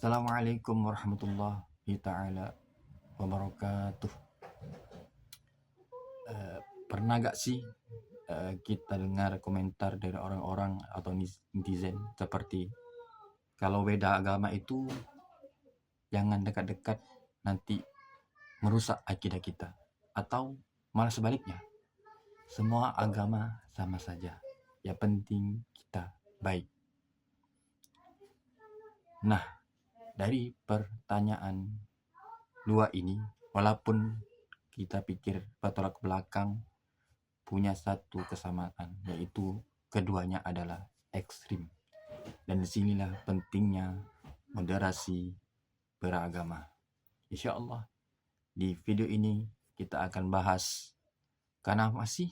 Assalamualaikum warahmatullahi ta'ala wabarakatuh. Pernah gak sih kita dengar komentar dari orang-orang atau netizen seperti kalau beda agama itu jangan dekat-dekat, nanti merusak akidah kita, atau malah sebaliknya, semua agama sama saja, yang penting kita baik. Nah, dari pertanyaan dua ini, walaupun kita pikir bertolak belakang, punya satu kesamaan, yaitu keduanya adalah ekstrim. Dan disinilah pentingnya moderasi beragama. Insya Allah di video ini kita akan bahas kenapa sih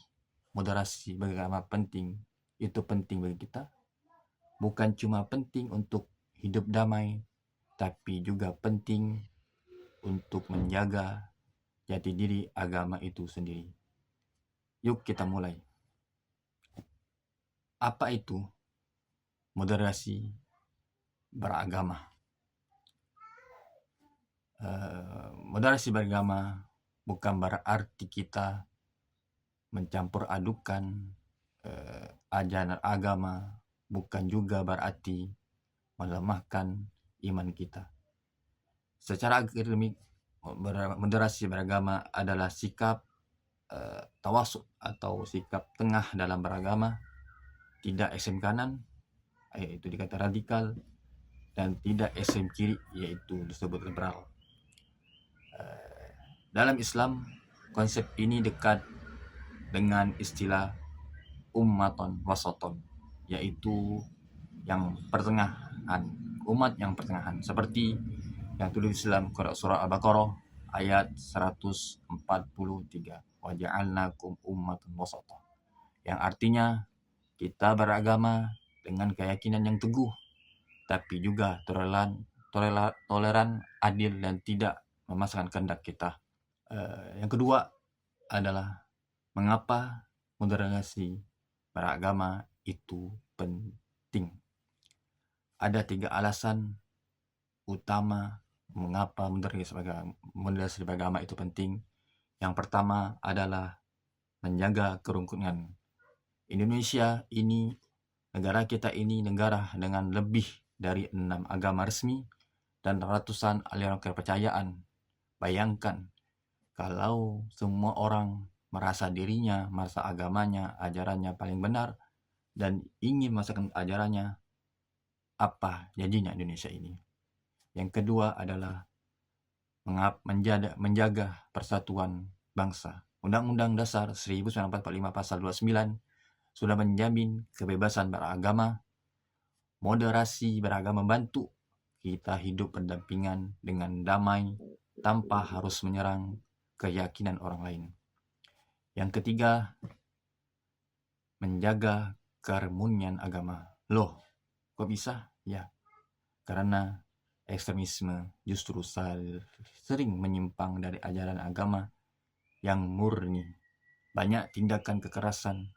moderasi beragama penting. Itu penting bagi kita, bukan cuma penting untuk hidup damai, tapi juga penting untuk menjaga jati diri agama itu sendiri. Yuk kita mulai. Apa itu moderasi beragama? Moderasi beragama bukan berarti kita mencampur adukan ajaran agama, bukan juga berarti melemahkan iman kita. Secara akademik, moderasi beragama adalah sikap tawasuk atau sikap tengah dalam beragama, tidak ekstrem kanan, yaitu dikata radikal, dan tidak ekstrem kiri, yaitu disebut liberal. Dalam Islam, konsep ini dekat dengan istilah ummaton wasaton, yaitu yang pertengahan, umat yang pertengahan, seperti yang tulis dalam surah Al-Baqarah ayat 143, waja'alnakum ummatan wasata, yang artinya kita beragama dengan keyakinan yang teguh, tapi juga toleran, adil, dan tidak memaksakan kehendak kita. Yang kedua adalah mengapa moderasi beragama itu penting. Ada 3 alasan utama mengapa moderasi beragama itu penting. Yang pertama adalah menjaga kerukunan. Indonesia ini, negara kita ini, negara dengan lebih dari 6 agama resmi dan ratusan aliran kepercayaan. Bayangkan kalau semua orang merasa dirinya, merasa agamanya, ajarannya paling benar dan ingin memasukkan ajarannya, apa jadinya Indonesia ini? Yang kedua adalah menjaga persatuan bangsa. Undang-Undang Dasar 1945 pasal 29 sudah menjamin kebebasan beragama. Moderasi beragama membantu kita hidup berdampingan dengan damai tanpa harus menyerang keyakinan orang lain. Yang ketiga, menjaga keharmonian agama. Loh, kok bisa? Ya, karena ekstremisme justru sering menyimpang dari ajaran agama yang murni. Banyak tindakan kekerasan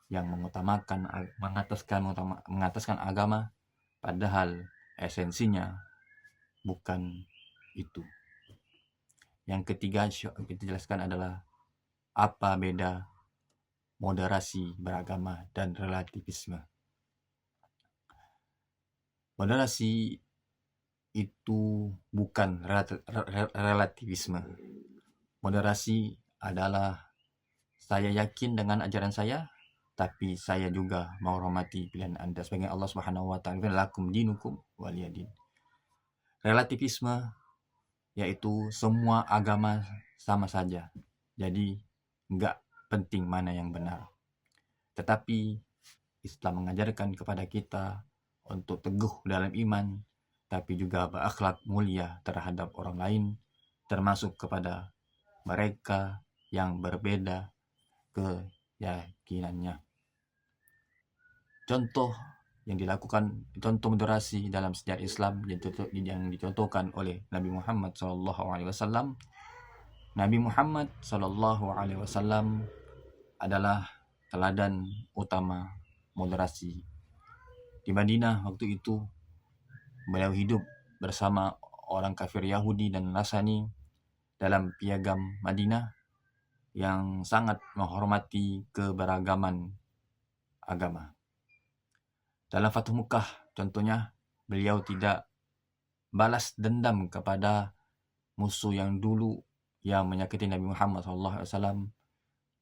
yang mengataskan agama, padahal esensinya bukan itu. Yang ketiga kita jelaskan adalah apa beda moderasi beragama dan relativisme. Moderasi itu bukan relativisme. Moderasi adalah saya yakin dengan ajaran saya, tapi saya juga menghormati pilihan Anda. Sebagai Allah Subhanahu wa taala, lakum dinukum waliyadin. Relativisme yaitu semua agama sama saja. Jadi enggak penting mana yang benar. Tetapi Islam mengajarkan kepada kita untuk teguh dalam iman, tapi juga berakhlak mulia terhadap orang lain, termasuk kepada mereka yang berbeda keyakinannya. Contoh yang dilakukan, contoh moderasi dalam sejarah Islam yang dicontohkan oleh Nabi Muhammad SAW. Nabi Muhammad SAW adalah teladan utama moderasi. Di Madinah waktu itu beliau hidup bersama orang kafir Yahudi dan Nasrani dalam piagam Madinah yang sangat menghormati keberagaman agama. Dalam Fathu Mekah contohnya, beliau tidak balas dendam kepada musuh yang dulu yang menyakiti Nabi Muhammad SAW.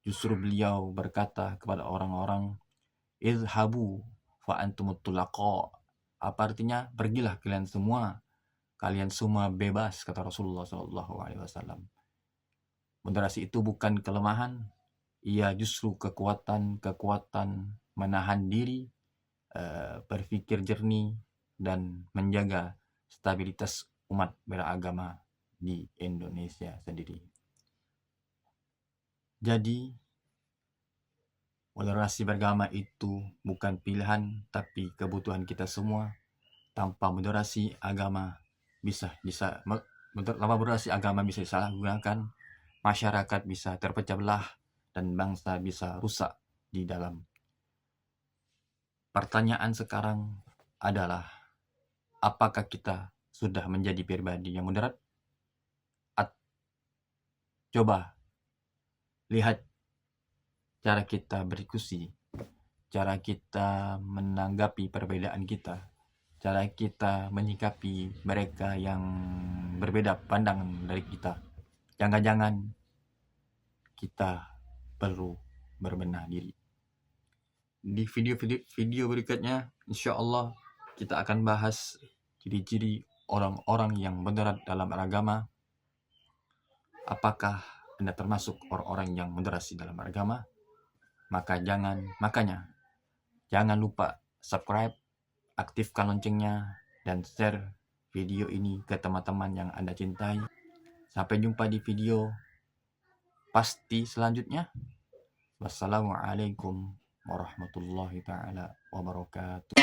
Justru beliau berkata kepada orang-orang, "Idhabu fa antumut tulaqa." Apa artinya? Pergilah kalian semua bebas, kata Rasulullah SAW. Moderasi itu bukan kelemahan, ia justru kekuatan menahan diri, berpikir jernih, dan menjaga stabilitas umat beragama di Indonesia sendiri. Jadi, moderasi beragama itu bukan pilihan, tapi kebutuhan kita semua. Tanpa moderasi agama bisa disalahgunakan, masyarakat bisa terpecah belah, dan bangsa bisa rusak di dalam. Pertanyaan sekarang adalah, apakah kita sudah menjadi pribadi yang moderat? Coba lihat cara kita berdiskusi, cara kita menanggapi perbedaan kita, cara kita menyikapi mereka yang berbeda pandangan dari kita. Jangan-jangan kita perlu berbenah diri. Di video berikutnya, insya Allah kita akan bahas ciri-ciri orang-orang yang moderat dalam beragama. Apakah Anda termasuk orang-orang yang moderasi dalam beragama? Makanya jangan lupa subscribe, aktifkan loncengnya, dan share video ini ke teman-teman yang Anda cintai. Sampai jumpa di video pasti selanjutnya. Wassalamualaikum warahmatullahi taala wabarakatuh.